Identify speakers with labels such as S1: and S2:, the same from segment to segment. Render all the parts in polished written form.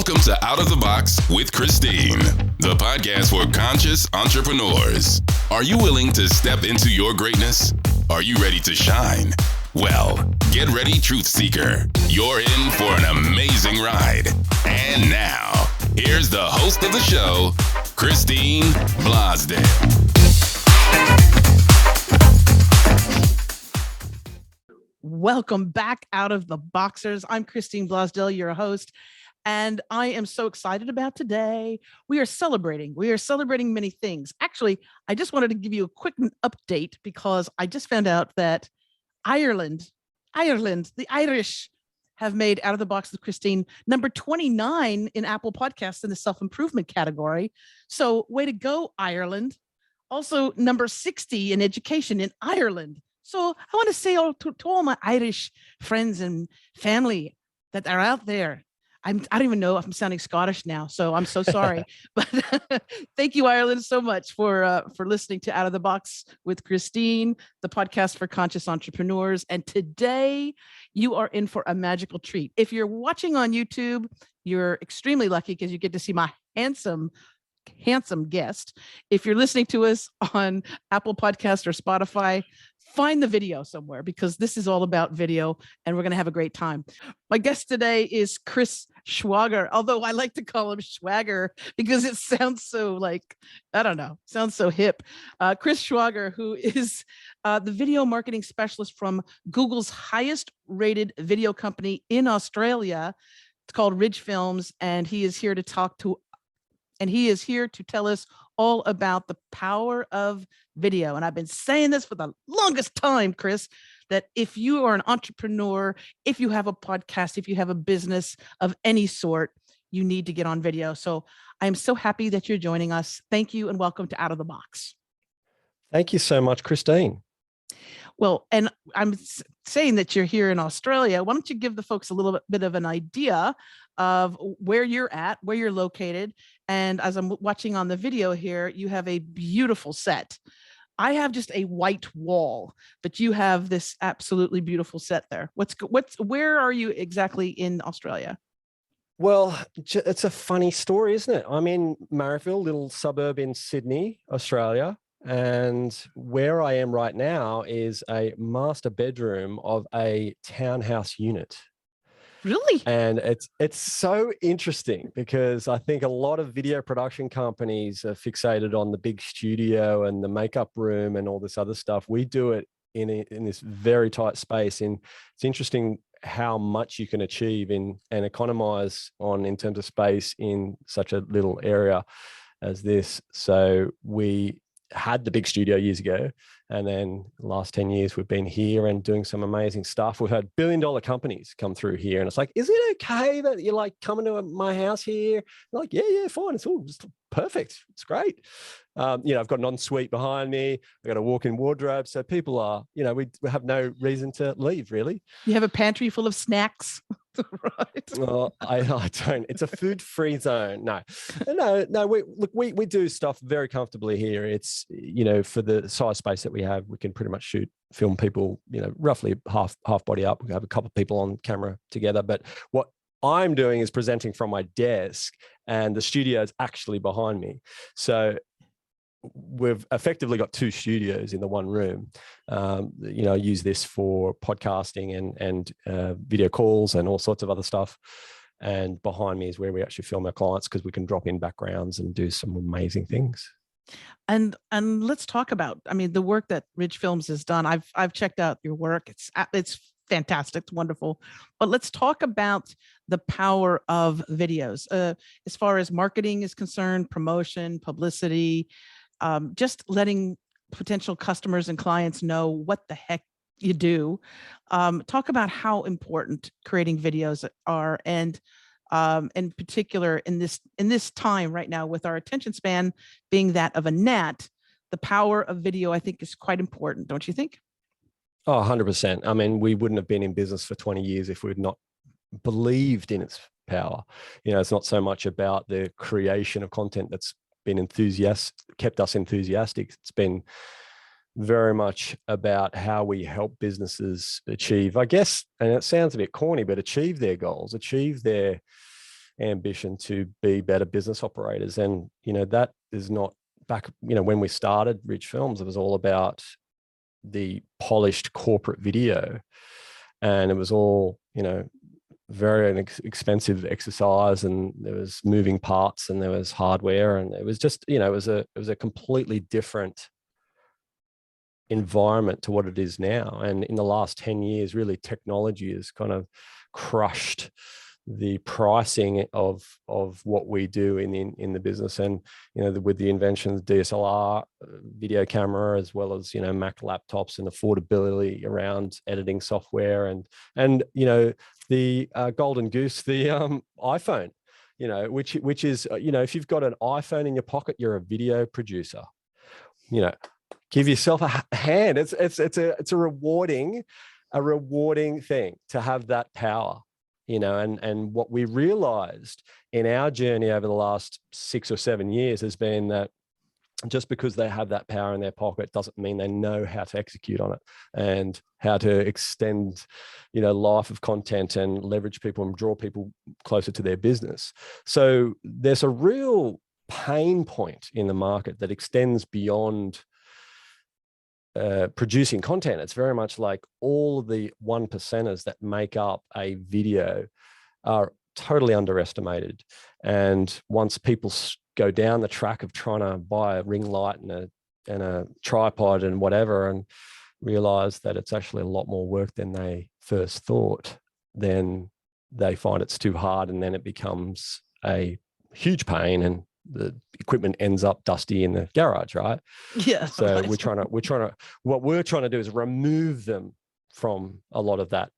S1: Welcome to Out of the Box with Christine, the podcast for conscious entrepreneurs. Are you willing to step into your greatness? Are you ready to shine? Well, get ready, Truth Seeker. You're in for an amazing ride. And now, here's the host of the show, Christine Blosdale.
S2: Welcome back, Out of the Boxers. I'm Christine Blosdale, your host, and I am so excited about today. We are celebrating many things. Actually, I just wanted to give you a quick update because I just found out that Ireland, the Irish have made Out of the Box with Christine number 29 in Apple Podcasts in the self-improvement category. So way to go, Ireland. Also number 60 in education in Ireland. So I want to say to all my Irish friends and family that are out there. I don't even know if I'm sounding Scottish now, so I'm so sorry. But thank you, Ireland, so much for listening to Out of the Box with Christine, the podcast for conscious entrepreneurs. And today you are in for a magical treat. If you're watching on YouTube, you're extremely lucky because you get to see my handsome guest. If you're listening to us on Apple Podcast or Spotify, find the video somewhere because this is all about video and we're going to have a great time. My guest today is Chris Schwager, although I like to call him Schwager because it sounds so sounds so hip. Chris Schwager, who is the video marketing specialist from Google's highest rated video company in Australia. It's called Ridge Films, and he is here to tell us all about the power of video. And I've been saying this for the longest time, Chris, that if you are an entrepreneur, if you have a podcast, if you have a business of any sort, you need to get on video. So I'm so happy that you're joining us. Thank you and welcome to Out of the Box.
S3: Thank you so much, Christine.
S2: Well, and I'm saying that you're here in Australia. Why don't you give the folks a little bit of an idea of where you're at, where you're located. And as I'm watching on the video here, you have a beautiful set. I have just a white wall, but you have this absolutely beautiful set there. Where are you exactly in Australia?
S3: Well, it's a funny story, isn't it? I'm in Marrickville, little suburb in Sydney, Australia. And where I am right now is a master bedroom of a townhouse unit.
S2: Really?
S3: And it's so interesting because I think a lot of video production companies are fixated on the big studio and the makeup room and all this other stuff. We do it in this very tight space. And it's interesting how much you can achieve and economize on in terms of space in such a little area as this. So we had the big studio years ago, and then the last 10 years we've been here and doing some amazing stuff. We've had $1 billion companies come through here, and it's like, is it okay that you're like coming to my house here? They're like, yeah, fine, it's all just perfect, it's great. I've got an ensuite behind me, I've got a walk-in wardrobe, so people are, we have no reason to leave, really.
S2: You have a pantry full of snacks. Right.
S3: Well, I don't. It's a food-free zone. No. We do stuff very comfortably here. It's, for the size space that we have, we can pretty much film people, roughly half body up. We have a couple of people on camera together. But what I'm doing is presenting from my desk, and the studio is actually behind me. So we've effectively got two studios in the one room. I use this for podcasting and video calls and all sorts of other stuff. And behind me is where we actually film our clients because we can drop in backgrounds and do some amazing things.
S2: And let's talk about, the work that Ridge Films has done. I've checked out your work. It's fantastic. It's wonderful. But let's talk about the power of videos as far as marketing is concerned, promotion, publicity, just letting potential customers and clients know what the heck you do. Talk about how important creating videos are, and in particular in this time right now with our attention span being that of a gnat, the power of video I think is quite important, don't you think?
S3: Oh, 100%. We wouldn't have been in business for 20 years if we'd not believed in its power. It's not so much about the creation of content that's been kept us enthusiastic. It's been very much about how we help businesses achieve, I guess, and it sounds a bit corny, but achieve their goals, achieve their ambition to be better business operators. And, that is not back, when we started Rich Films, it was all about the polished corporate video. And it was all, very expensive exercise, and there was moving parts and there was hardware, and it was just, it was a completely different environment to what it is now. And in the last 10 years, really, technology has kind of crushed the pricing of what we do in the business. And with the invention of DSLR video camera, as well as Mac laptops, and affordability around editing software, and the golden goose, the iPhone, which is if you've got an iPhone in your pocket, you're a video producer. Give yourself a hand. It's a rewarding thing to have that power. And what we realized in our journey over the last 6 or 7 years has been that just because they have that power in their pocket doesn't mean they know how to execute on it, and how to extend, life of content and leverage people and draw people closer to their business. So there's a real pain point in the market that extends beyond producing content. It's very much like all the 1%ers that make up a video are totally underestimated. And once people go down the track of trying to buy a ring light and a tripod and whatever, and realize that it's actually a lot more work than they first thought, then they find it's too hard, and then it becomes a huge pain, and the equipment ends up dusty in the garage, right?
S2: Yeah.
S3: So what we're trying to do is remove them from a lot of that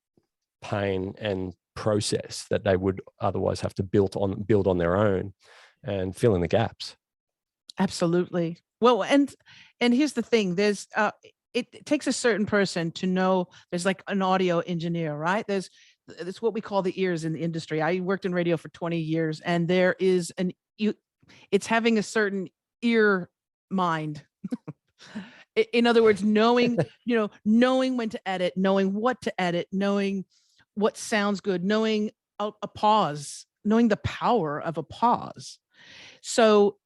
S3: pain and process that they would otherwise have to build on their own, and fill in the gaps.
S2: Absolutely. Well, and here's the thing, there's it takes a certain person to know. There's like an audio engineer, right? It's what we call the ears in the industry. I worked in radio for 20 years, and there is it's having a certain ear mind. In other words, knowing when to edit, knowing what to edit, knowing what sounds good, knowing a pause, knowing the power of a pause. So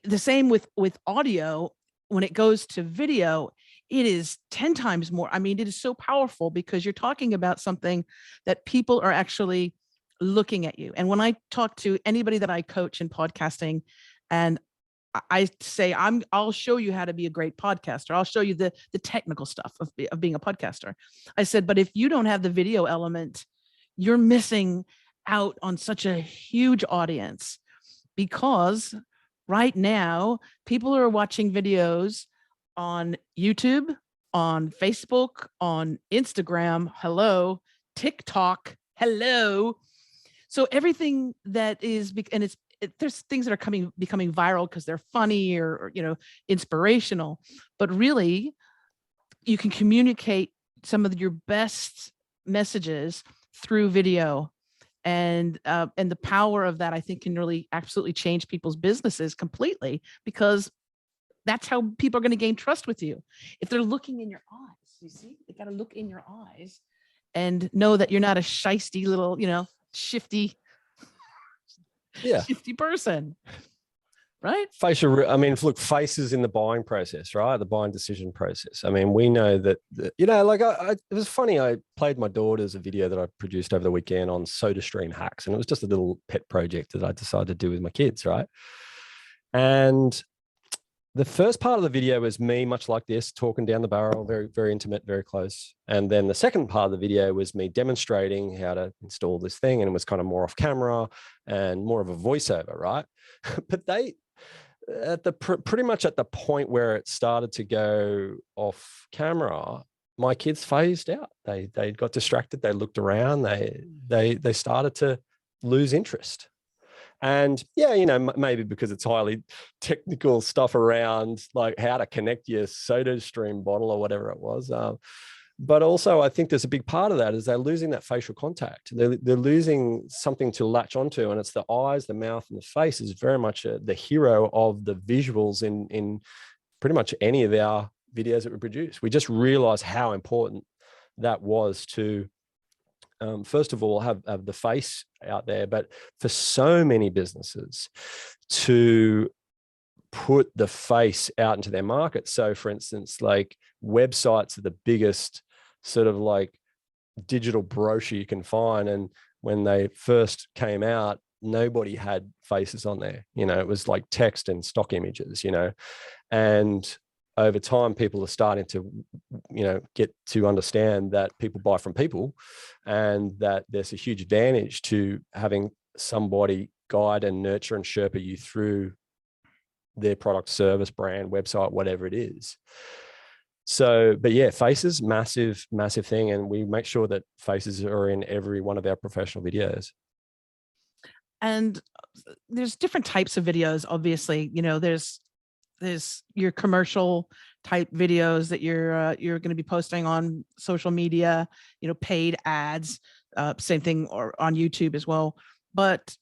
S2: the same with audio. When it goes to video, it is 10 times more. I mean, it is so powerful, because you're talking about something that people are actually looking at you. And when I talk to anybody that I coach in podcasting, and I say, I'll show you how to be a great podcaster, I'll show you the technical stuff of being a podcaster. I said, but if you don't have the video element, you're missing out on such a huge audience, because right now people are watching videos on YouTube, on Facebook, on Instagram, hello, TikTok, hello. So everything that is, and there's things that are becoming viral because they're funny or inspirational, but really you can communicate some of your best messages through video. And the power of that, I think, can really absolutely change people's businesses completely, because that's how people are going to gain trust with you. If they're looking in your eyes, you see, they got to look in your eyes and know that you're not a shisty little, shifty person, right?
S3: Look, faces in the buying process, right? The buying decision process. I mean, we know that, it was funny. I played my daughter's a video that I produced over the weekend on SodaStream hacks. And it was just a little pet project that I decided to do with my kids, right? And the first part of the video was me, much like this, talking down the barrel, very, very intimate, very close. And then the second part of the video was me demonstrating how to install this thing. And it was kind of more off camera and more of a voiceover, right? But pretty much at the point where it started to go off camera, my kids phased out. They got distracted. They looked around. They started to lose interest. And maybe because it's highly technical stuff around like how to connect your SodaStream bottle or whatever it was. But also I think there's a big part of that is they're losing that facial contact. They're losing something to latch onto, and it's the eyes, the mouth, and the face is very much the hero of the visuals in pretty much any of our videos that we produce. We just realized how important that was to first of all, have the face out there, but for so many businesses to put the face out into their market. So for instance, like websites are the biggest sort of like digital brochure you can find. And when they first came out, nobody had faces on there. It was like text and stock images, and over time, people are starting to, get to understand that people buy from people, and that there's a huge advantage to having somebody guide and nurture and Sherpa you through their product, service, brand, website, whatever it is. So, but yeah, faces, massive thing. And we make sure that faces are in every one of our professional videos.
S2: And there's different types of videos, obviously. There's your commercial type videos that you're going to be posting on social media, paid ads, same thing, or on YouTube as well. But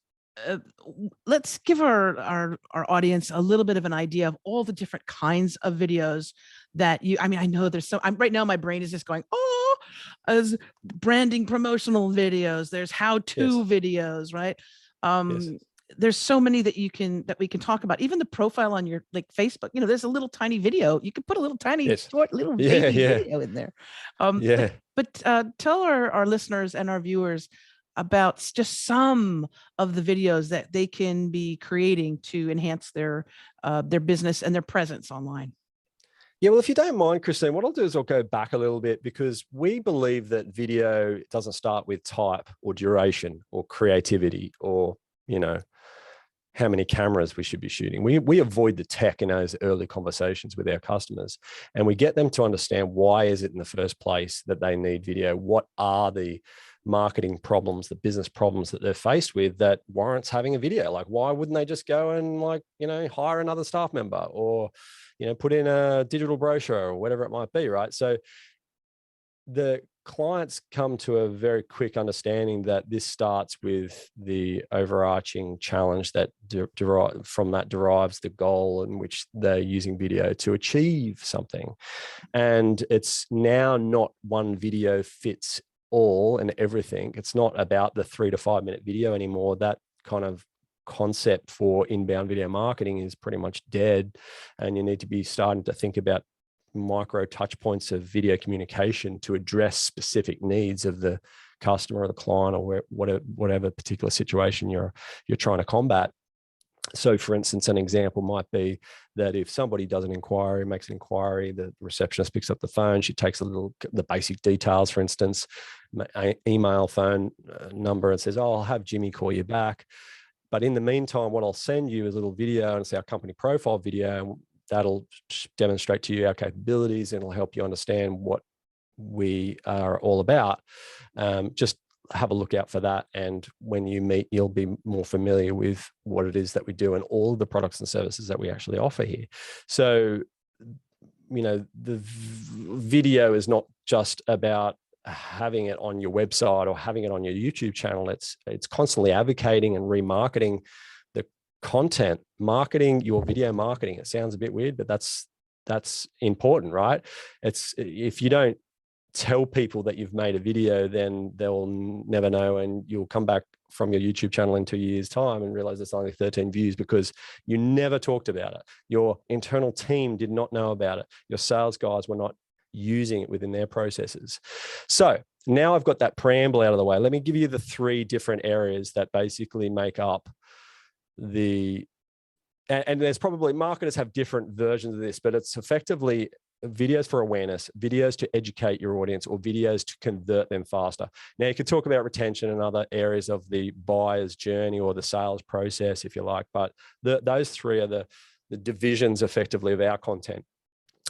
S2: let's give our audience a little bit of an idea of all the different kinds of videos that I know there's right now my brain is just going, as branding promotional videos, there's how-to videos, right? There's so many that we can talk about. Even the profile on your Facebook, there's a little tiny video. You could put a little tiny short little baby video in there. But tell our listeners and our viewers about just some of the videos that they can be creating to enhance their business and their presence online.
S3: Yeah, well, if you don't mind, Christine, what I'll do is I'll go back a little bit, because we believe that video doesn't start with type or duration or creativity or, how many cameras we should be shooting. We avoid the tech in those early conversations with our customers, and we get them to understand why is it in the first place that they need video? What are the marketing problems, the business problems that they're faced with that warrants having a video? Like, why wouldn't they just go and hire another staff member, or, put in a digital brochure or whatever it might be, right? So the clients come to a very quick understanding that this starts with the overarching challenge that derives the goal in which they're using video to achieve something. And it's now not one video fits all and everything. It's not about the 3 to 5 minute video anymore. That kind of concept for inbound video marketing is pretty much dead, and you need to be starting to think about micro touch points of video communication to address specific needs of the customer or the client, or whatever particular situation you're trying to combat. So for instance, an example might be that if somebody does makes an inquiry, the receptionist picks up the phone, she takes the basic details, for instance, email, phone number, and says, I'll have Jimmy call you back. But in the meantime, what I'll send you is a little video, and it's our company profile video. That'll demonstrate to you our capabilities, and it'll help you understand what we are all about. Just have a look out for that. And when you meet, you'll be more familiar with what it is that we do and all of the products and services that we actually offer here. So, the video is not just about having it on your website or having it on your YouTube channel. It's constantly advocating and remarketing the content, marketing your video marketing. It sounds a bit weird, but that's important, right? If you don't tell people that you've made a video, then they'll never know, and you'll come back from your YouTube channel in 2 years' time and realize it's only 13 views because you never talked about it. Your internal team did not know about it. Your sales guys were not using it within their processes. So now I've got that preamble out of the way. Let me give you the 3 different areas that basically make up and there's probably, marketers have different versions of this, but it's effectively videos for awareness, videos to educate your audience, or videos to convert them faster. Now, you could talk about retention and other areas of the buyer's journey or the sales process, if you like, but those 3 are the divisions effectively of our content.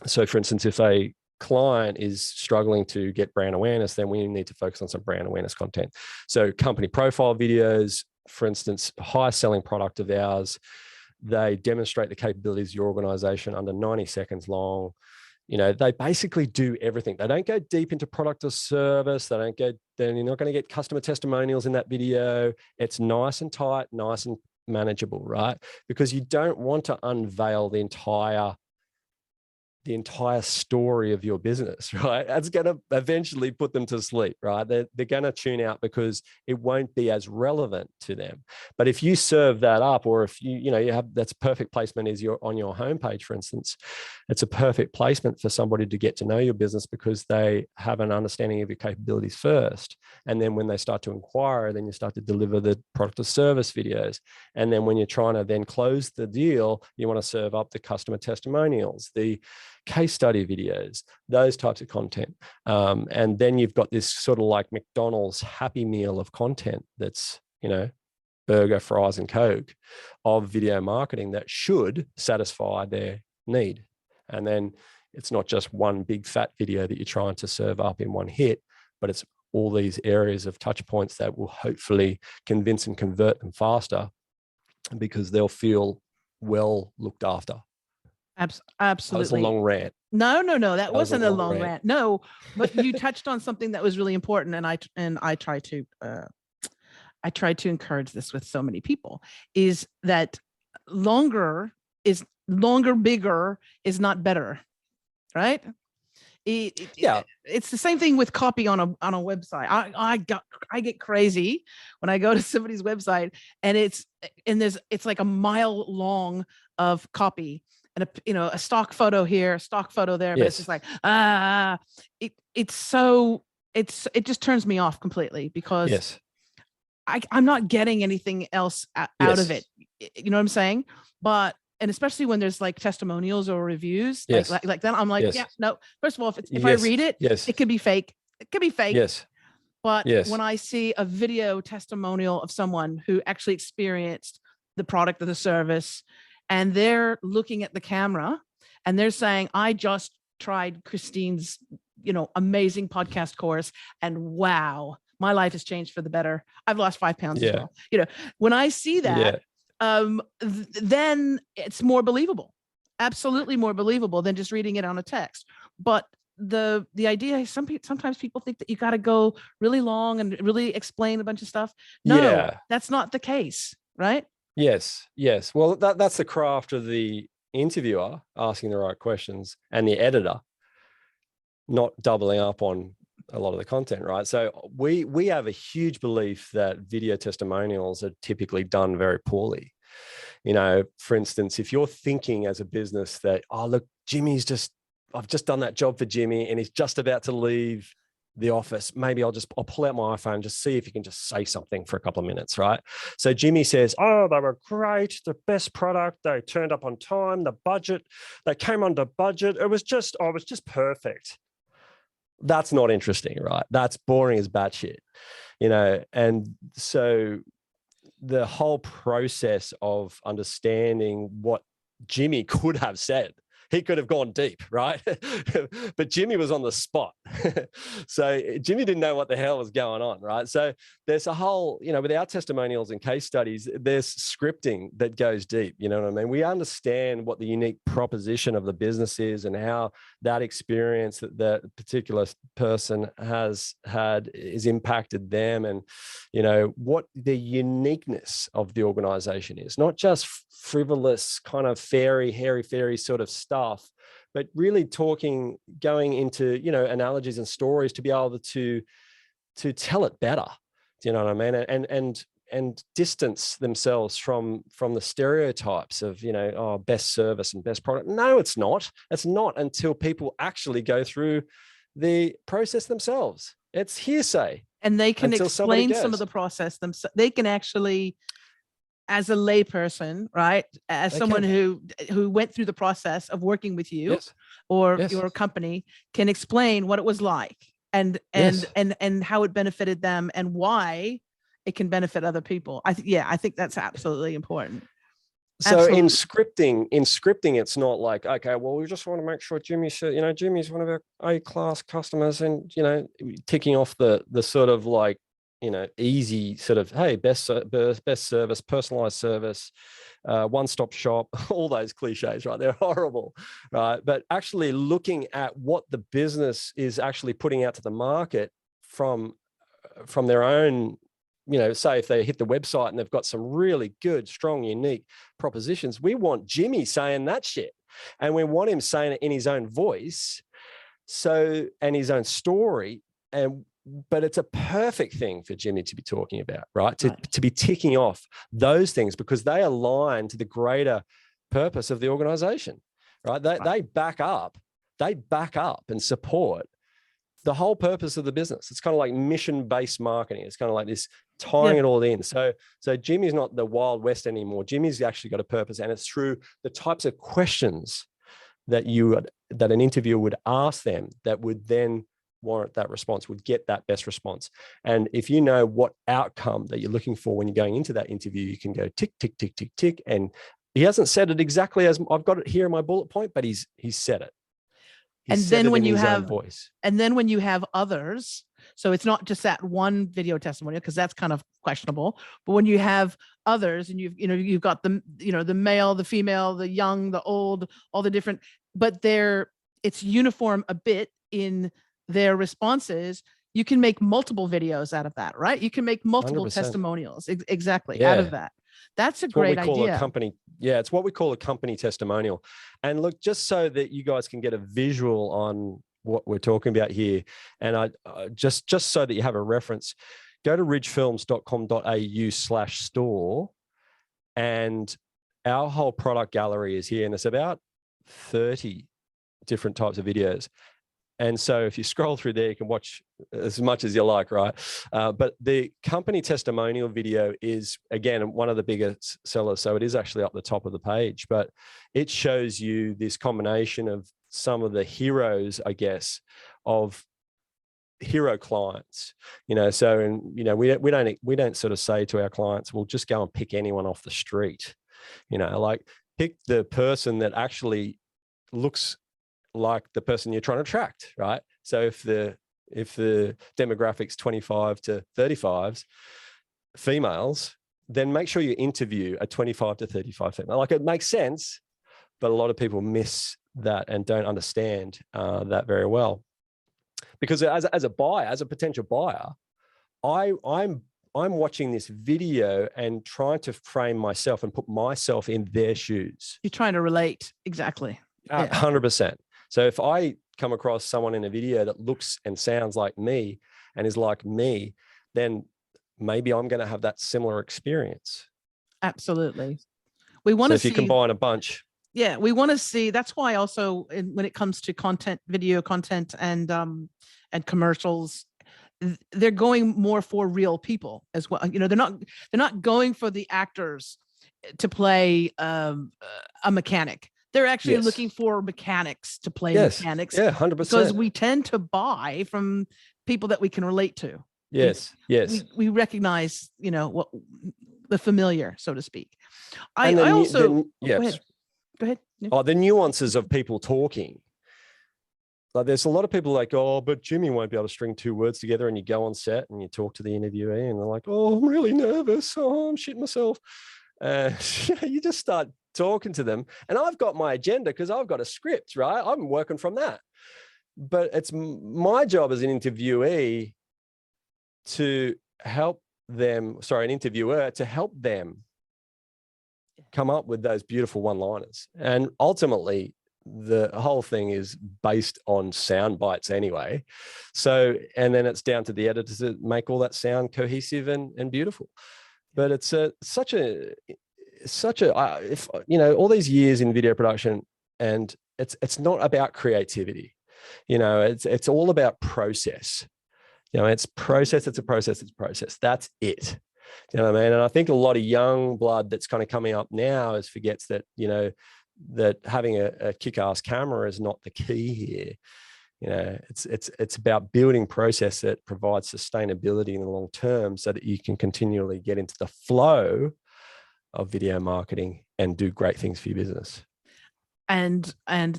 S3: So for instance, if a client is struggling to get brand awareness, then we need to focus on some brand awareness content. So company profile videos, for instance, highest selling product of ours, they demonstrate the capabilities of your organization under 90 seconds long. They basically do everything. They don't go deep into product or service. Then you're not going to get customer testimonials in that video. It's nice and tight, nice and manageable, right? Because you don't want to unveil the entire the entire story of your business, right? That's going to eventually put them to sleep, right? They're going to tune out because it won't be as relevant to them. But if you serve that up, or if you have, that's perfect placement is on your homepage, for instance, it's a perfect placement for somebody to get to know your business because they have an understanding of your capabilities first. And then when they start to inquire, then you start to deliver the product or service videos. And then when you're trying to then close the deal, you want to serve up the customer testimonials, the case study videos, those types of content. And then you've got this sort of like McDonald's Happy Meal of content that's, burger, fries, and Coke of video marketing that should satisfy their need. And then it's not just one big fat video that you're trying to serve up in one hit, but it's all these areas of touch points that will hopefully convince and convert them faster because they'll feel well looked after.
S2: Absolutely.
S3: That was a long rant.
S2: No. That wasn't a long rant. No, but you touched on something that was really important. And I try to encourage this with so many people, is that longer, bigger is not better. Right. It's the same thing with copy on a website. I get crazy when I go to somebody's website and it's like a mile long of copy and a stock photo here, stock photo there, but it's just like it just turns me off completely because I'm not getting anything else out of it. You know what I'm saying? And especially when there's like testimonials or reviews, like that, I'm like, no. First of all, if I read it, it could be fake. It could be fake. But when I see a video testimonial of someone who actually experienced the product or the service, and they're looking at the camera and they're saying, I just tried Christine's, amazing podcast course, and wow, my life has changed for the better. I've lost 5 pounds as well. When I see that, then it's more believable, absolutely more believable than just reading it on a text. But the idea is sometimes people think that you got to go really long and really explain a bunch of stuff. No, that's not the case, right?
S3: Yes. Well, that's the craft of the interviewer, asking the right questions, and the editor not doubling up on a lot of the content, right? So we have a huge belief that video testimonials are typically done very poorly. For instance, if you're thinking as a business that, oh, look, I've just done that job for Jimmy and he's just about to leave the office. Maybe I'll pull out my iPhone, just see if you can just say something for a couple of minutes, right? So Jimmy says, oh, they were great, the best product, they turned up on time, they came under budget. It was just perfect. That's not interesting, right? That's boring as batshit, and so the whole process of understanding what Jimmy could have said, he could have gone deep, right? But Jimmy was on the spot. So Jimmy didn't know what the hell was going on, right? So there's a whole, with our testimonials and case studies, there's scripting that goes deep. You know what I mean? We understand what the unique proposition of the business is and how that experience that that particular person has had is impacted them, and, what the uniqueness of the organization is. Not just frivolous kind of hairy-fairy sort of stuff, but really going into, analogies and stories to be able to tell it better. Do you know what I mean? And distance themselves from the stereotypes of, best service and best product. No, it's not. It's not until people actually go through the process themselves. It's hearsay.
S2: And they can explain some of the process themselves. They can actually, as a layperson, right? As someone who went through the process of working with you or your company, can explain what it was like and how it benefited them and why it can benefit other people. I think that's absolutely important.
S3: So
S2: Absolutely.
S3: in scripting, it's not like, okay, well, we just want to make sure Jimmy said, Jimmy's one of our A-class customers, and, ticking off the sort of like, easy sort of, hey, best service, personalized service, one-stop shop, all those cliches, right? They're horrible, right? But actually looking at what the business is actually putting out to the market from their own, say if they hit the website and they've got some really good, strong, unique propositions, we want Jimmy saying that shit. And we want him saying it in his own voice, and his own story. But it's a perfect thing for Jimmy to be talking about, right? To be ticking off those things because they align to the greater purpose of the organization, right? They back up and support the whole purpose of the business. It's kind of like mission-based marketing. It's kind of like this tying it all in. So Jimmy's not the Wild West anymore. Jimmy's actually got a purpose, and it's through the types of questions that an interviewer would ask them that would then warrant that response, would get that best response. And if you know what outcome that you're looking for when you're going into that interview, you can go tick, tick, tick, tick, tick. And he hasn't said it exactly as I've got it here in my bullet point, but he's said it.
S2: And then when you have others, so it's not just that one video testimonial, because that's kind of questionable, but when you have others and you've got the male, the female, the young, the old, all the different, but it's uniform a bit in their responses, you can make multiple videos out of that, right? You can make multiple 100%. Testimonials out of that. That's a great idea.
S3: It's what we call a company testimonial. And look, just so that you guys can get a visual on what we're talking about here, and I just so that you have a reference, go to ridgefilms.com.au/store, and our whole product gallery is here, and it's about 30 different types of videos. And so if you scroll through there, you can watch as much as you like, right? But the company testimonial video is, again, one of the biggest sellers. So it is actually up the top of the page, but it shows you this combination of some of the heroes, I guess, of hero clients, so, and, we don't sort of say to our clients, well, just go and pick anyone off the street, like pick the person that actually looks like the person you're trying to attract, right? So if the demographic's 25 to 35s females, then make sure you interview a 25 to 35 female. Like, it makes sense, but a lot of people miss that and don't understand that very well. Because as a potential buyer, I'm watching this video and trying to frame myself and put myself in their shoes.
S2: You're trying to relate. Exactly.
S3: 100%. So if I come across someone in a video that looks and sounds like me and is like me, then maybe I'm going to have that similar experience.
S2: Absolutely. We want to see,
S3: if you combine a bunch.
S2: Yeah, we want to see. That's why also when it comes to content, video content and commercials, they're going more for real people as well. They're not going for the actors to play a mechanic. They're actually looking for mechanics to play mechanics.
S3: Yeah, 100%.
S2: Because we tend to buy from people that we can relate to.
S3: Yes.
S2: We recognize, what the familiar, so to speak. Go ahead.
S3: Oh, the nuances of people talking. Like, there's a lot of people like, oh, but Jimmy won't be able to string two words together, and you go on set and you talk to the interviewee and they're like, oh, I'm really nervous. Oh, I'm shitting myself. You just start talking to them, and I've got my agenda because I've got a script, right? I'm working from that. But it's my job as an interviewer to help them come up with those beautiful one-liners. And ultimately, the whole thing is based on sound bites anyway. So, and then it's down to the editors to make all that sound cohesive and beautiful. But it's such a all these years in video production, and it's not about creativity. It's all about process. It's process. It's a process. It's process. That's it. You know what I mean? And I think a lot of young blood that's kind of coming up now forgets that, that having a kick-ass camera is not the key here. It's about building process that provides sustainability in the long term so that you can continually get into the flow of video marketing and do great things for your business.
S2: And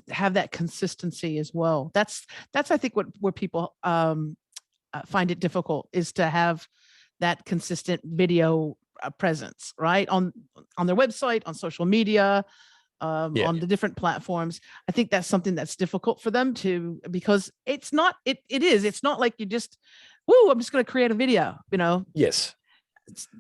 S2: have that consistency as well. That's I think where people find it difficult is to have that consistent video presence, right? On their website, on social media, on the different platforms. I think that's something that's difficult for them because it's not like you just, I'm just going to create a video,
S3: Yes.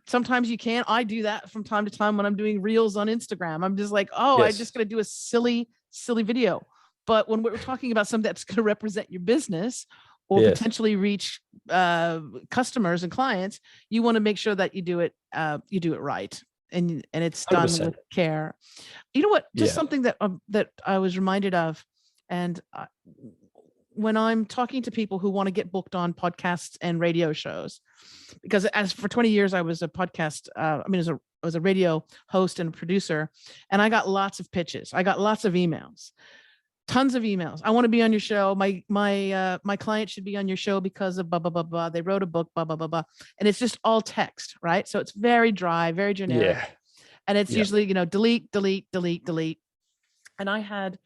S2: Sometimes you can. I do that from time to time when I'm doing reels on Instagram. I'm just like, I'm just going to do a silly silly video. But when we're talking about something that's going to represent your business or
S3: Yes.
S2: potentially reach customers and clients, you want to make sure that you do it right, and it's done
S3: 100%.
S2: with care. You know what? Just
S3: Yeah.
S2: something that I was reminded of, and when I'm talking to people who want to get booked on podcasts and radio shows, because as for 20 years I was a podcast, I was a radio host and producer, and I got lots of pitches. I got lots of emails. Tons of emails. I want to be on your show. My client should be on your show because of blah, blah, blah, blah. They wrote a book, blah, blah, blah, blah. And it's just all text, right? So it's very dry, very generic.
S3: Yeah.
S2: And it's usually, delete, delete, delete, delete. And I had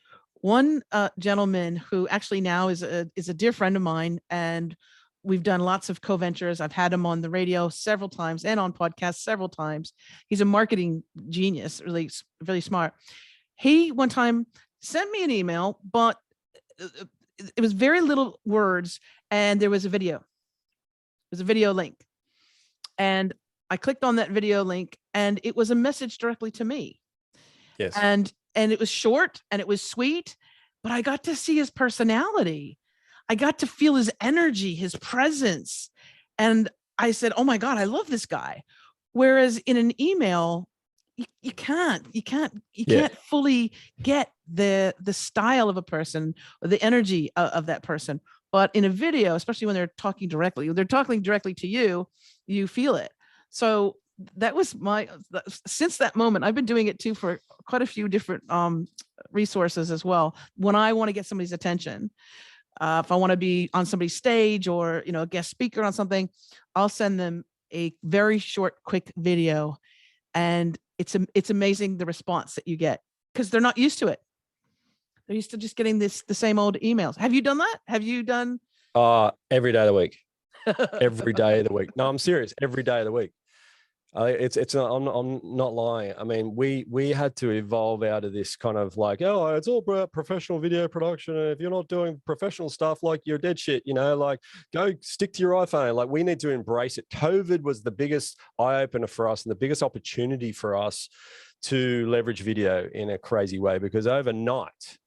S2: one gentleman who actually now is a dear friend of mine, and we've done lots of co-ventures. I've had him on the radio several times and on podcasts several times. He's a marketing genius, really, really smart. He one time sent me an email, but it was very little words, and there was a video. It was a video link. And I clicked on that video link, and it was a message directly to me.
S3: Yes.
S2: And it was short and it was sweet, but I got to see his personality. I got to feel his energy, his presence. And I said, oh my God, I love this guy. Whereas in an email, you can't fully get the style of a person or the energy of that person. But in a video, especially when they're talking directly to you, you feel it. So that was since that moment, I've been doing it too for quite a few different resources as well. When I want to get somebody's attention, if I want to be on somebody's stage or, a guest speaker on something, I'll send them a very short, quick video. And it's amazing the response that you get, because they're not used to it. They're used to just getting the same old emails. Have you done that? Have you done?
S3: Every day of the week. Every day of the week. No, I'm serious. Every day of the week. I'm not lying. I mean, we had to evolve out of this kind of like, oh, it's all about professional video production. And if you're not doing professional stuff, like you're dead shit, like go stick to your iPhone. Like we need to embrace it. COVID was the biggest eye opener for us and the biggest opportunity for us to leverage video in a crazy way, because overnight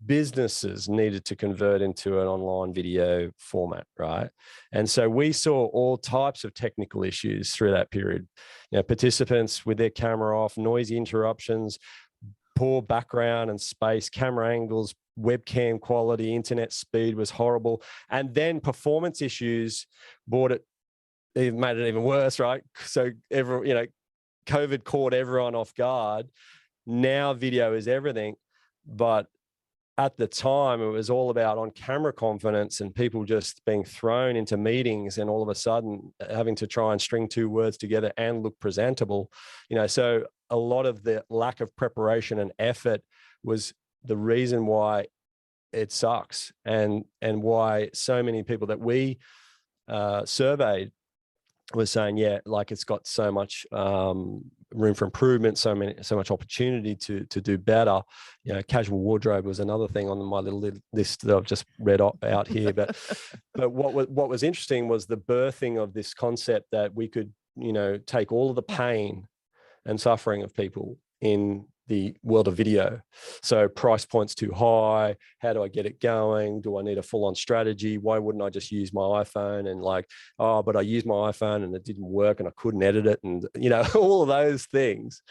S3: businesses needed to convert into an online video format, right? And so we saw all types of technical issues through that period. Participants with their camera off, noisy interruptions, poor background and space, camera angles, webcam quality, internet speed was horrible. And then performance issues made it even worse, right? So COVID caught everyone off guard. Now video is everything, but at the time, it was all about on-camera confidence and people just being thrown into meetings and all of a sudden having to try and string two words together and look presentable. So a lot of the lack of preparation and effort was the reason why it sucks, and why so many people that we surveyed was saying, it's got so much room for improvement, so much opportunity to do better. Casual wardrobe was another thing on my little list that I've just read out here. But what was interesting was the birthing of this concept that we could take all of the pain and suffering of people in the world of video. So price points too high. How do I get it going? Do I need a full-on strategy? Why wouldn't I just use my iPhone? And but I used my iPhone and it didn't work and I couldn't edit it. And, all of those things,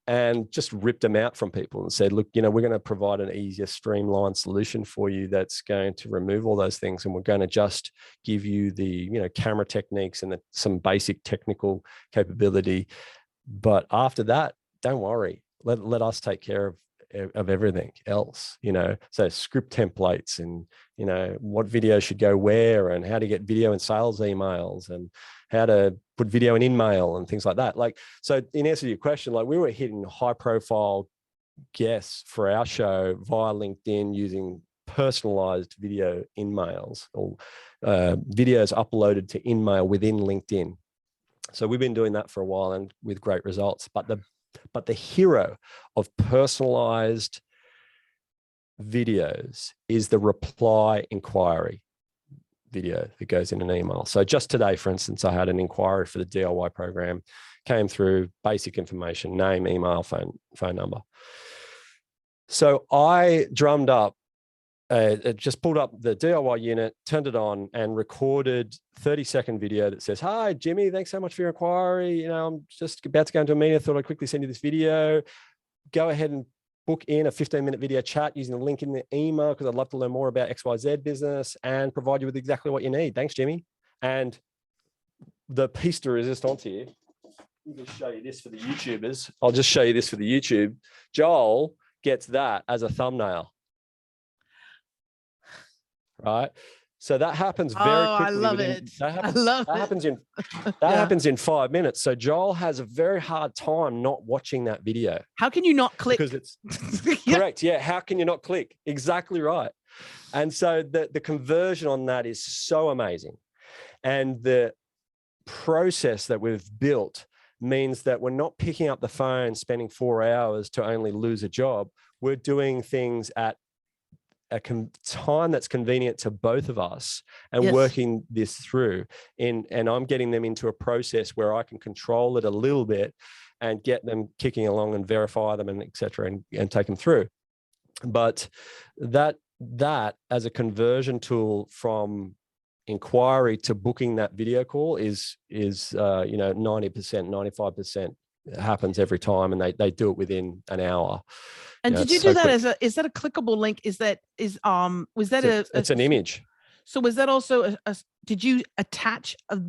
S3: and just ripped them out from people and said, look, we're going to provide an easier, streamlined solution for you that's going to remove all those things. And we're going to just give you the, camera techniques and some basic technical capability. But after that, don't worry. Let us take care of everything else, so script templates and, what video should go where and how to get video in sales emails and how to put video in InMail and things like that. So in answer to your question, we were hitting high profile guests for our show via LinkedIn using personalized video InMails or videos uploaded to InMail within LinkedIn. So we've been doing that for a while and with great results. But the hero of personalized videos is the reply inquiry video that goes in an email. So just today, for instance, I had an inquiry for the DIY program, came through basic information, name, email, phone number. So I drummed up, just pulled up the DIY unit, turned it on, and recorded 30-second video that says, "Hi, Jimmy, thanks so much for your inquiry. I'm just about to go into a meeting. I thought I'd quickly send you this video. Go ahead and book in a 15-minute video chat using the link in the email because I'd love to learn more about XYZ business and provide you with exactly what you need. Thanks, Jimmy." And the piece de resistance here, let me just show you this for the YouTubers. I'll just show you this for the YouTube. Joel gets that as a thumbnail. Right. So that happens very quickly.
S2: I love it.
S3: That happens in 5 minutes. So Joel has a very hard time not watching that video.
S2: How can you not click?
S3: Because it's correct. Yeah. How can you not click? Exactly right. And so the conversion on that is so amazing. And the process that we've built means that we're not picking up the phone, spending 4 hours to only lose a job. We're doing things at a time that's convenient to both of us and working this through and I'm getting them into a process where I can control it a little bit and get them kicking along and verify them and et cetera, and take them through. But that as a conversion tool from inquiry to booking that video call is 90%, 95% happens every time, and they do it within an hour.
S2: And did you do that is that a clickable link? Was that
S3: it's an image.
S2: So was that also did you attach a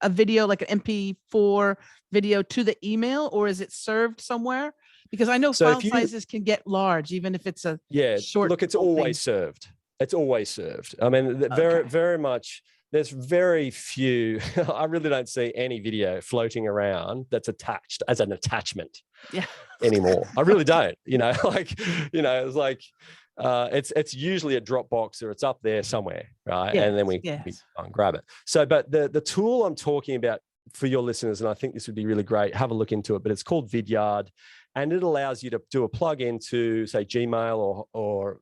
S2: video, like an MP4 video, to the email, or is it served somewhere? Because I know file sizes can get large, even if it's a short.
S3: Look, it's always served. It's always served. I mean, very much. There's very few, I really don't see any video floating around that's attached as an attachment anymore. I really don't, it's like, it's usually a Dropbox or it's up there somewhere, right? And then we go and grab it. So, but the tool I'm talking about for your listeners, and I think this would be really great, have a look into it, but it's called Vidyard. And it allows you to do a plug into, say, Gmail or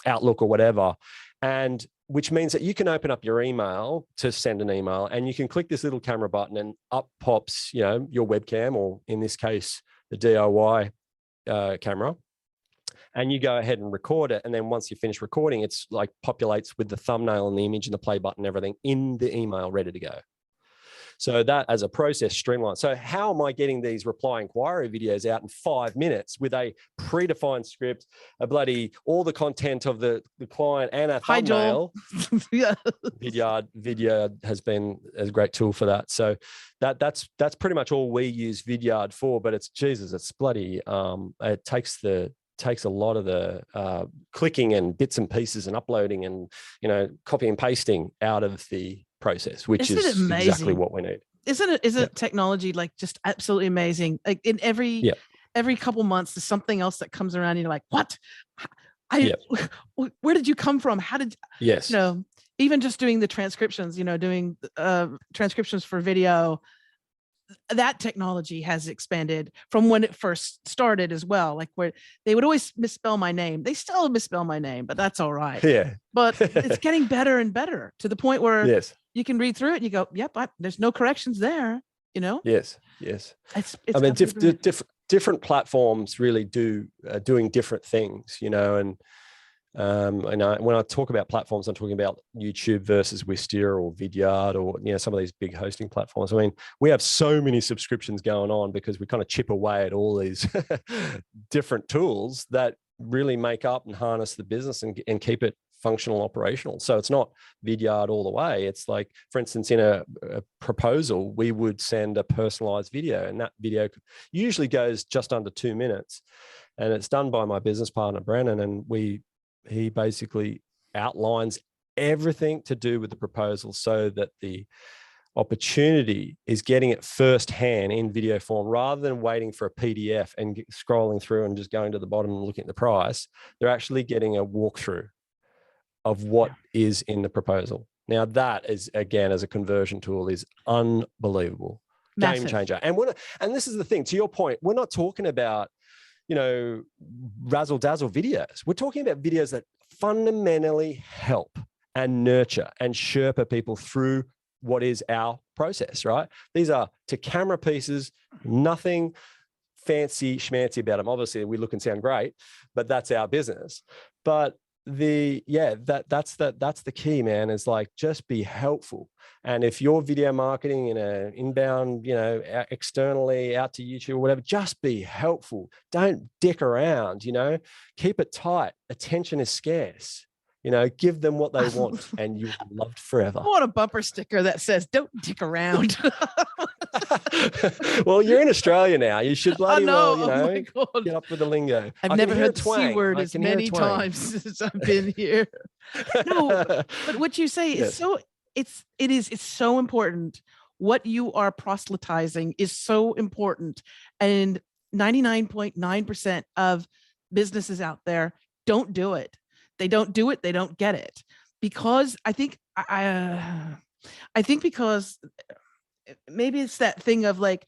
S3: Outlook or whatever, and which means that you can open up your email to send an email, and you can click this little camera button, and up pops, your webcam, or in this case, the DIY camera, and you go ahead and record it. And then once you finish recording, it's like populates with the thumbnail and the image and the play button, everything in the email, ready to go. So that as a process streamlined. So how am I getting these reply inquiry videos out in 5 minutes with a predefined script, all the content of the client and a thumbnail? Vidyard has been a great tool for that. So that's pretty much all we use Vidyard for, but it's bloody, it takes a lot of the clicking and bits and pieces and uploading and, copy and pasting out of the process, which is exactly what we need.
S2: Isn't technology like just absolutely amazing? Like in every couple months, there's something else that comes around. You're like, what? Where did you come from? How did even just doing the transcriptions, doing transcriptions for video, that technology has expanded from when it first started as well. Like where they would always misspell my name. They still misspell my name, but that's all right. Yeah. But it's getting better and better to the point where you can read through it and you go, yep, there's no corrections there, Yes. It's
S3: different platforms really doing different things, and when I talk about platforms, I'm talking about YouTube versus Wistia or Vidyard or some of these big hosting platforms. I mean, we have so many subscriptions going on because we kind of chip away at all these different tools that really make up and harness the business and keep it functional, operational. So it's not Vidyard all the way. It's like, for instance, in a proposal, we would send a personalized video, and that video usually goes just under 2 minutes, and it's done by my business partner Brennan, and he basically outlines everything to do with the proposal so that the opportunity is getting it firsthand in video form rather than waiting for a PDF and scrolling through and just going to the bottom and looking at the price. They're actually getting a walkthrough of what is in the proposal. Now that is, again, as a conversion tool, is unbelievable. Massive. Game changer. And this is the thing, to your point, we're not talking about razzle dazzle videos. We're talking about videos that fundamentally help and nurture and Sherpa people through what is our process, right? These are to camera pieces, nothing fancy schmancy about them. Obviously, we look and sound great, but that's our business. But that's the key, man, is like, just be helpful. And if you're video marketing in a inbound, externally out to YouTube or whatever, just be helpful. Don't dick around, keep it tight. Attention is scarce. Give them what they want and you'll be loved forever.
S2: I want a bumper sticker that says, "Don't dick around."
S3: Well, you're in Australia now. You should bloody well, get up with the lingo.
S2: I've never heard the C word as many times since I've been here. No, but what you say is it's so important. What you are proselytizing is so important. And 99.9% of businesses out there don't do it. They don't do it. They don't get it, because I think because maybe it's that thing of like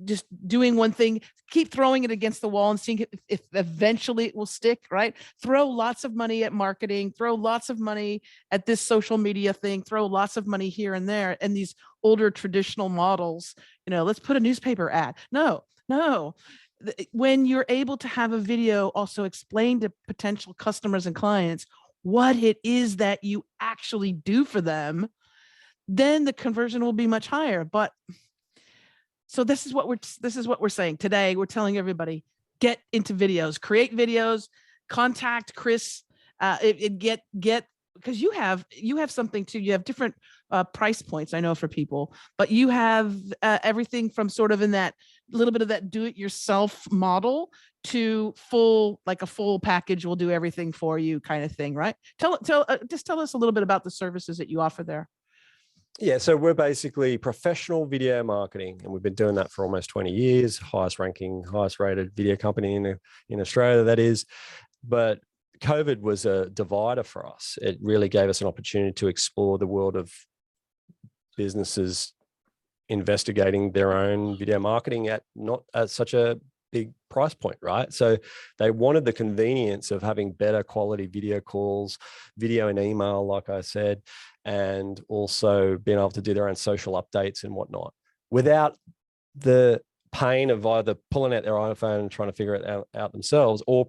S2: just doing one thing, keep throwing it against the wall and seeing if eventually it will stick, right? Throw lots of money at marketing, throw lots of money at this social media thing, throw lots of money here and there. And these older traditional models, let's put a newspaper ad. No. When you're able to have a video also explain to potential customers and clients what it is that you actually do for them, then the conversion will be much higher. But so this is what we're saying today. We're telling everybody, get into videos, create videos, contact Chris, because you have something too. You have different price points, I know, for people, but you have everything from sort of in that little bit of that do-it-yourself model to a full package will do everything for you kind of thing, right? Just tell us a little bit about the services that you offer there.
S3: Yeah, so we're basically professional video marketing, and we've been doing that for almost 20 years. Highest rated video company in Australia, that is. But COVID was a divider for us. It really gave us an opportunity to explore the world of businesses investigating their own video marketing at not at such a big price point, right? So they wanted the convenience of having better quality video calls, video and email, like I said, and also being able to do their own social updates and whatnot without the pain of either pulling out their iPhone and trying to figure it out themselves, or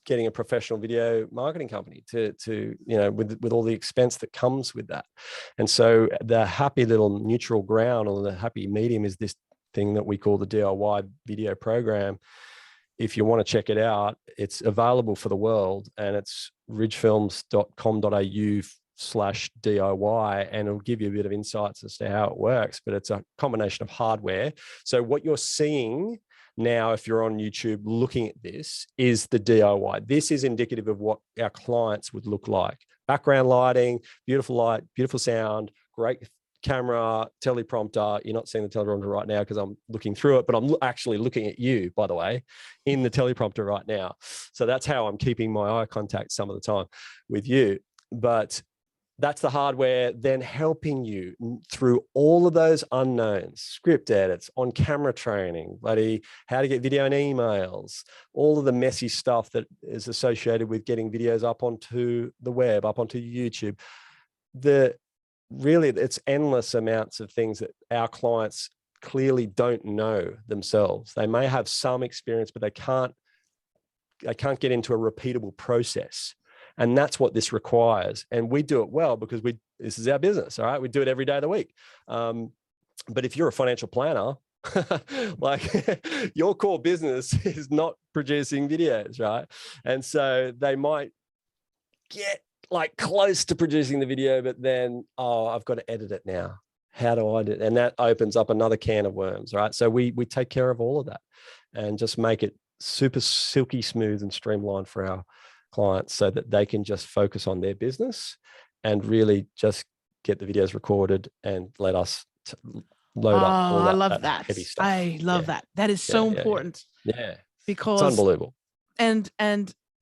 S3: getting a professional video marketing company to with all the expense that comes with that. And so the happy little neutral ground, or the happy medium, is this thing that we call the DIY video program. If you want to check it out, it's available for the world, and it's ridgefilms.com.au/DIY, and it'll give you a bit of insights as to how it works. But it's a combination of hardware. So what you're seeing now, if you're on YouTube looking at this, is the DIY. This is indicative of what our clients would look like. Background lighting, beautiful light, beautiful sound, great camera, teleprompter. You're not seeing the teleprompter right now because I'm looking through it, but I'm actually looking at you, by the way, in the teleprompter right now. So that's how I'm keeping my eye contact some of the time with you. But that's the hardware then helping you through all of those unknowns: script edits, on camera training, how to get video and emails, all of the messy stuff that is associated with getting videos up onto the web, up onto YouTube. It's endless amounts of things that our clients clearly don't know themselves. They may have some experience, but they can't get into a repeatable process. And that's what this requires. And we do it well because this is our business. All right. We do it every day of the week. But if you're a financial planner, like your core business is not producing videos, right? And so they might get like close to producing the video, but then, I've got to edit it now. How do I do it? And that opens up another can of worms, right? So we take care of all of that and just make it super silky smooth and streamlined for our clients, so that they can just focus on their business and really just get the videos recorded and let us load up all that,
S2: I love that
S3: heavy stuff.
S2: I love that. That is so important.
S3: Yeah.
S2: Because
S3: it's unbelievable.
S2: And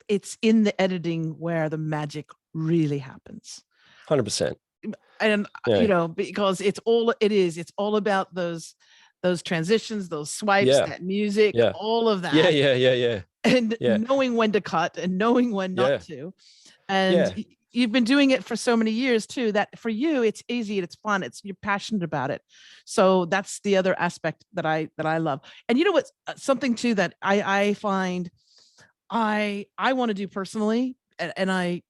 S2: it's in the editing where the magic really happens.
S3: 100%.
S2: And because it's all about those transitions, those swipes, that music, all of that.
S3: Yeah.
S2: And knowing when to cut and knowing when not to. And you've been doing it for so many years too, that for you, it's easy and it's fun. You're passionate about it. So that's the other aspect that I love. And you know what, something too that I find I want to do personally, and I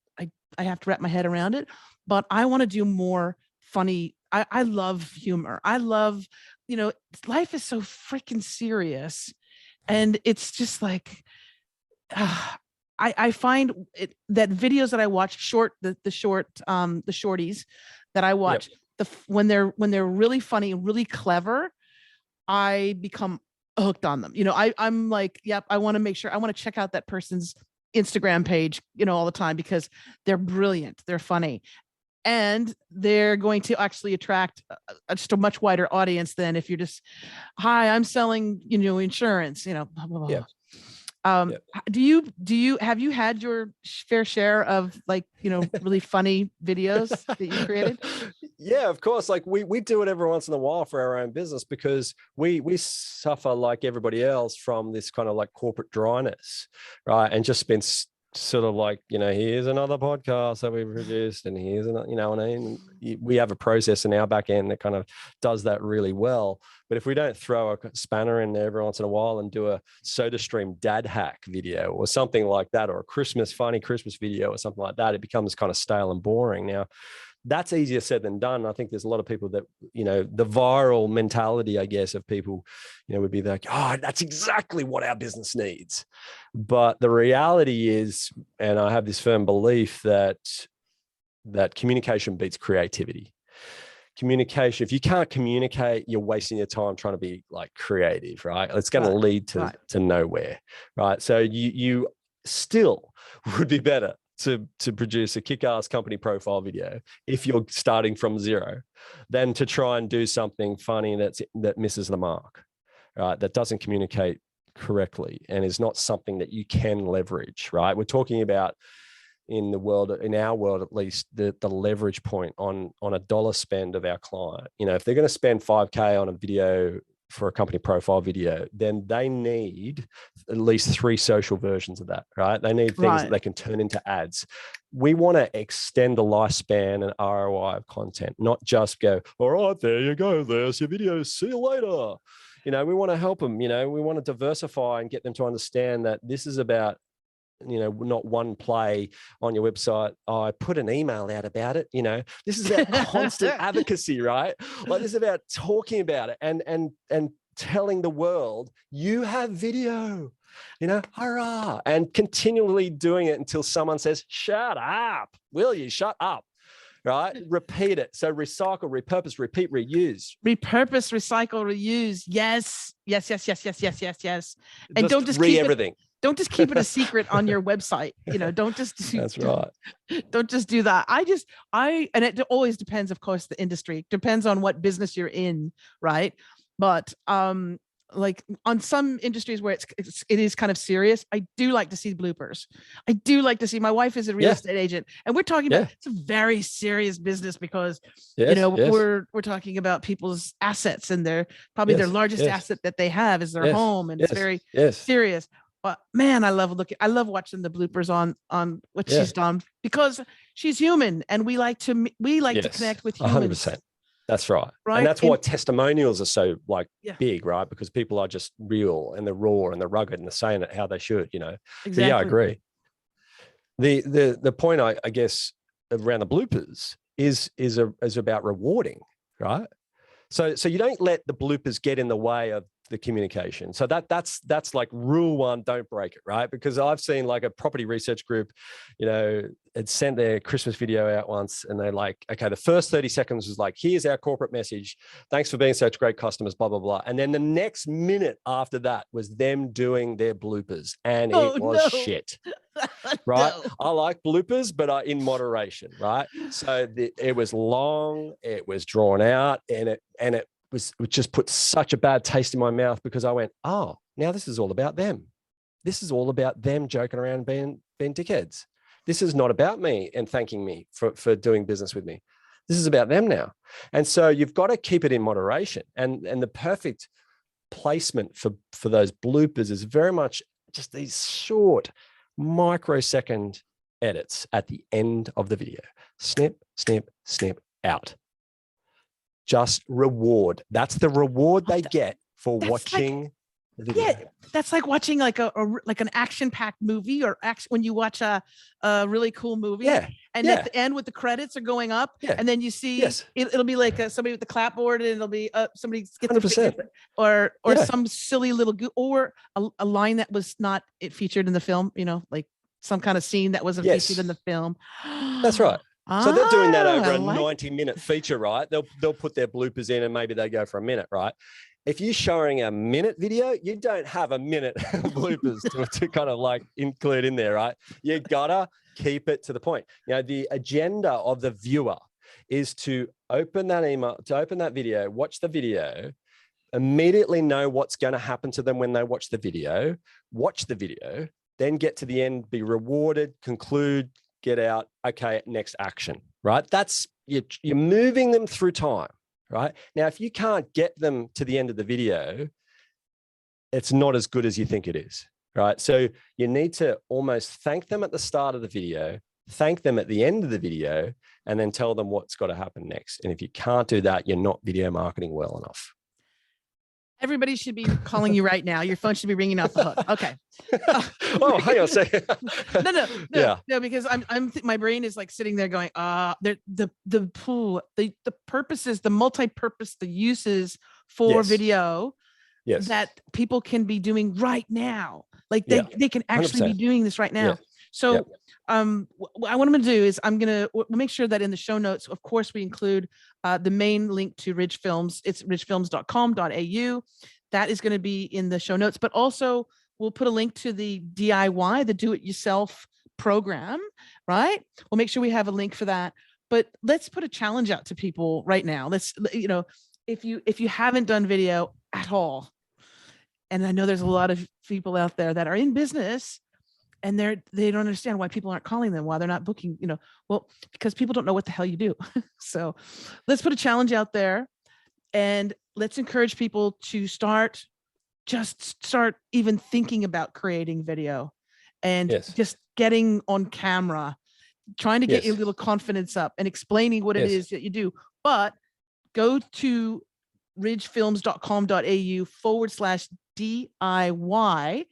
S2: have to wrap my head around it, but I want to do more funny. I love humor. I love, life is so freaking serious, and it's just like, I find it that videos that I watch the shorties that I watch, when they're really funny and really clever, I become hooked on them. I'm like, yep, I want to make sure, I want to check out that person's Instagram page, all the time, because they're brilliant, they're funny, and they're going to actually attract just a much wider audience than if you're just, hi, I'm selling, insurance, blah, blah, blah.
S3: Yeah.
S2: Do you have you had your fair share of really funny videos that you created?
S3: Yeah, of course. Like we do it every once in a while for our own business, because we suffer like everybody else from this kind of like corporate dryness, right? And just been sort of like, here's another podcast that we produced, and here's another, and we have a process in our back end that kind of does that really well. But if we don't throw a spanner in there every once in a while and do a SodaStream dad hack video or something like that, or a funny Christmas video or something like that, it becomes kind of stale and boring. Now, that's easier said than done. I think there's a lot of people that, the viral mentality, I guess, of people, would be like, oh, that's exactly what our business needs. But the reality is, and I have this firm belief that communication beats creativity. Communication, if you can't communicate, you're wasting your time trying to be like creative, right? It's going to lead to nowhere, right? So you still would be better to produce a kick-ass company profile video if you're starting from zero than to try and do something funny that misses the mark, right? That doesn't communicate correctly and is not something that you can leverage, right? We're talking about, in our world at least, the leverage point on a dollar spend of our client. If they're going to spend $5K on a video for a company profile video, then they need at least 3 social versions of that, right? They need things that they can turn into ads. We want to extend the lifespan and ROI of content, not just go, all right, there you go, there's your video, see you later. We want to help them, we want to diversify and get them to understand that this is about, not one play on your website. Oh, I put an email out about it. This is about constant advocacy, right? Like, this is about talking about it and telling the world you have video, hurrah, and continually doing it until someone says, shut up. Will you shut up? Right? Repeat it. So recycle, repurpose, repeat, reuse.
S2: Repurpose, recycle, reuse. Yes. And
S3: don't just keep everything.
S2: Don't just keep it a secret on your website. Don't just
S3: That's right.
S2: Don't just do that. And it always depends, of course, the industry depends on what business you're in, right? But like on some industries where it is kind of serious, I do like to see bloopers. I do like to see. My wife is a real estate agent, and we're talking about it's a very serious business because we're talking about people's assets, and their largest asset that they have is their home, and it's very serious. But man, I love watching the bloopers on what she's done, because she's human, and we like to connect with humans. 100%.
S3: That's right. And that's why testimonials are so big, right? Because people are just real, and they're raw, and they're rugged, and they're saying it how they should, Exactly. So, yeah, I agree. The point I guess around the bloopers is about rewarding, right? So you don't let the bloopers get in the way of the communication. So that's like rule 1, don't break it, right? Because I've seen like a property research group, had sent their Christmas video out once, and they're like, okay, the first 30 seconds was like, here's our corporate message. Thanks for being such great customers, blah, blah, blah. And then the next minute after that was them doing their bloopers, and it was shit. Right? No. I like bloopers, but in moderation, right? So it was long, it was drawn out, and it just put such a bad taste in my mouth, because I went, oh, now this is all about them. This is all about them joking around being dickheads. This is not about me and thanking me for doing business with me. This is about them now. And so you've got to keep it in moderation. And the perfect placement for those bloopers is very much just these short microsecond edits at the end of the video. Snip, snip, snip out. Just reward. That's the reward they get for watching the video.
S2: Yeah, that's like watching like an action-packed movie, or when you watch a really cool movie.
S3: Yeah.
S2: And at the end, with the credits are going up, and then you see it'll be like somebody with the clapboard, and it'll be somebody gets
S3: 100%.
S2: or some silly little or a line that was not featured in the film. You know, like some kind of scene that wasn't featured in the film.
S3: That's right. So they're doing that over a 90-minute feature, right? They'll put their bloopers in, and maybe they go for a minute, right? If you're showing a minute video, you don't have a minute bloopers to kind of like include in there, right? You gotta keep it to the point. You know, the agenda of the viewer is to open that email, to open that video, watch the video, immediately know what's going to happen to them when they watch the video, then get to the end, be rewarded, conclude, get out. Okay, next action, right? That's you're moving them through time. Right now, if you can't get them to the end of the video, it's not as good as you think it is. Right. So you need to almost thank them at the start of the video, thank them at the end of the video, and then tell them what's got to happen next. And if you can't do that, you're not video marketing well enough.
S2: Everybody should be calling you right now. Your phone should be ringing off the hook. Okay.
S3: Oh, hang on a second.
S2: No, because my brain is like sitting there going, the purposes, the multi-purpose, the uses for video that people can be doing right now. Like they can actually 100%. Be doing this right now. Yeah. So what I'm going to do is we'll make sure that in the show notes, of course, we include the main link to Ridge Films. It's ridgefilms.com.au. That is going to be in the show notes, but also we'll put a link to the DIY, the do-it-yourself program, right? We'll make sure we have a link for that. But let's put a challenge out to people right now. Let's, if you haven't done video at all, and I know there's a lot of people out there that are in business, and they don't understand why people aren't calling them, why they're not booking, well, because people don't know what the hell you do. So let's put a challenge out there, and let's encourage people to start even thinking about creating video and just getting on camera, trying to get your little confidence up and explaining what it is that you do. But go to ridgefilms.com.au/DIY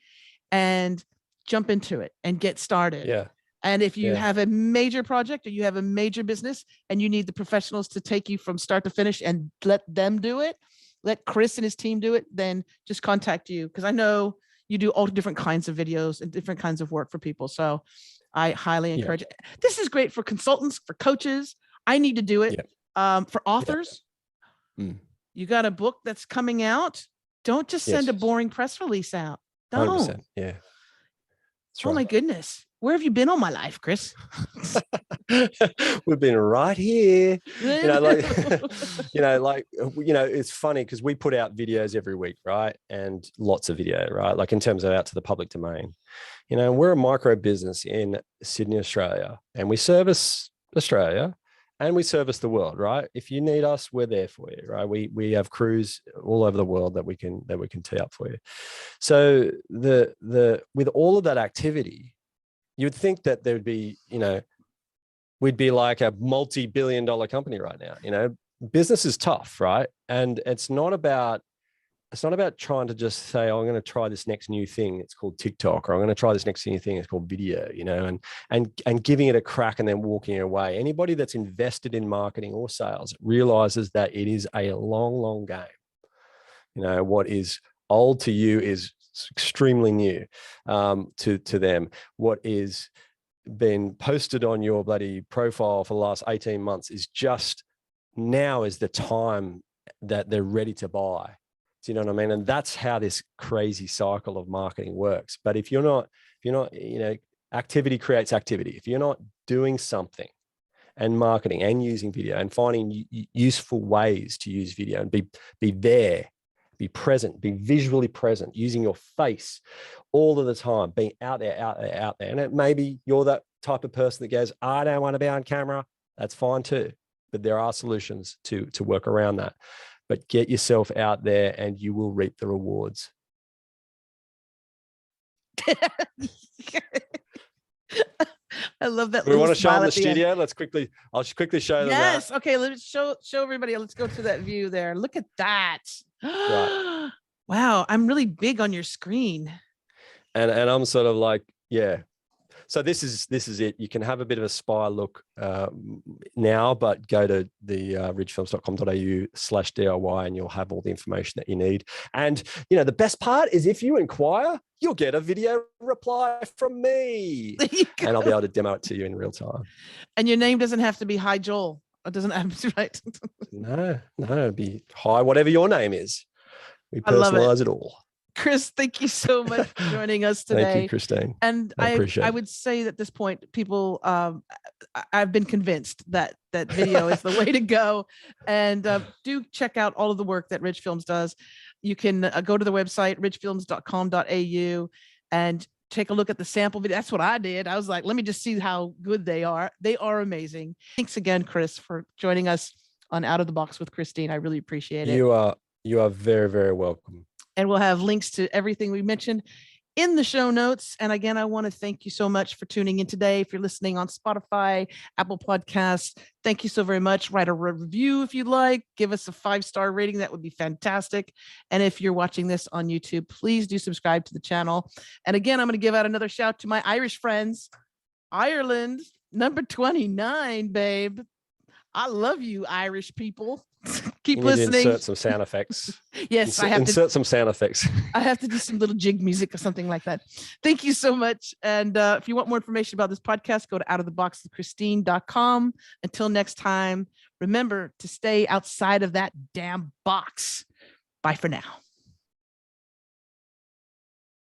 S2: and jump into it and get started. Yeah. And if you have a major project or you have a major business and you need the professionals to take you from start to finish and let them do it, let Chris and his team do it, then just contact you. Because I know you do all different kinds of videos and different kinds of work for people. So I highly encourage it. This is great for consultants, for coaches. I need to do it. For authors, you got a book that's coming out. Don't just send a boring press release out. Don't.
S3: 100%. Yeah.
S2: Oh my goodness. Where have you been all my life, Chris?
S3: We've been right here. It's funny because we put out videos every week, right? And lots of video, right? Like in terms of out to the public domain. We're a micro business in Sydney, Australia, and we service Australia and we service the world, right? If you need us, we're there for you, right? We have crews all over the world that we can tee up for you. So with all of that activity, you'd think that there'd be, we'd be like a multi-billion-dollar company right now. Business is tough, right? And it's not about trying to just say, oh, I'm going to try this next new thing. It's called TikTok, or I'm going to try this next new thing. It's called video, and giving it a crack and then walking away. Anybody that's invested in marketing or sales realizes that it is a long, long game. What is old to you is extremely new to them. What is been posted on your bloody profile for the last 18 months is just now is the time that they're ready to buy. Do you know what I mean? And that's how this crazy cycle of marketing works. But if you're not, activity creates activity. If you're not doing something and marketing and using video and finding useful ways to use video and be there, be present, be visually present, using your face all of the time, being out there. And maybe you're that type of person that goes, I don't want to be on camera. That's fine too. But there are solutions to work around that. But get yourself out there and you will reap the rewards.
S2: I love that.
S3: We want to show
S2: them
S3: them the studio. I'll just quickly show them that.
S2: Yes. Okay. Let's show everybody. Let's go to that view there. Look at that.
S3: Right.
S2: Wow. I'm really big on your screen.
S3: And I'm sort of like, yeah. So this is it. You can have a bit of a spy look now, but go to the ridgefilms.com.au/DIY and you'll have all the information that you need. And, the best part is if you inquire, you'll get a video reply from me. And I'll be able to demo it to you in real time.
S2: And your name doesn't have to be Hi Joel. It doesn't have to, right?
S3: No, it'd be Hi, whatever your name is. We
S2: personalize
S3: it all.
S2: Chris, thank you so much for joining us today.
S3: Thank you, Christine.
S2: And I would say that at this point, people, I've been convinced that video is the way to go. And do check out all of the work that Ridge Films does. You can go to the website, ridgefilms.com.au, and take a look at the sample video. That's what I did. I was like, let me just see how good they are. They are amazing. Thanks again, Chris, for joining us on Out of the Box with Christine. I really appreciate it.
S3: You are very, very welcome.
S2: And we'll have links to everything we mentioned in the show notes. And again, I want to thank you so much for tuning in today. If you're listening on Spotify, Apple Podcasts, thank you so very much. Write a review if you'd like. Give us a 5-star rating. That would be fantastic. And if you're watching this on YouTube, please do subscribe to the channel. And again, I'm going to give out another shout to my Irish friends. Ireland, number 29, babe. I love you, Irish people. Keep listening.
S3: Insert some sound effects.
S2: Yes,
S3: insert some sound effects.
S2: I have to do some little jig music or something like that. Thank you so much. And if you want more information about this podcast, go to outoftheboxwithchristine.com. Until next time, remember to stay outside of that damn box. Bye for now.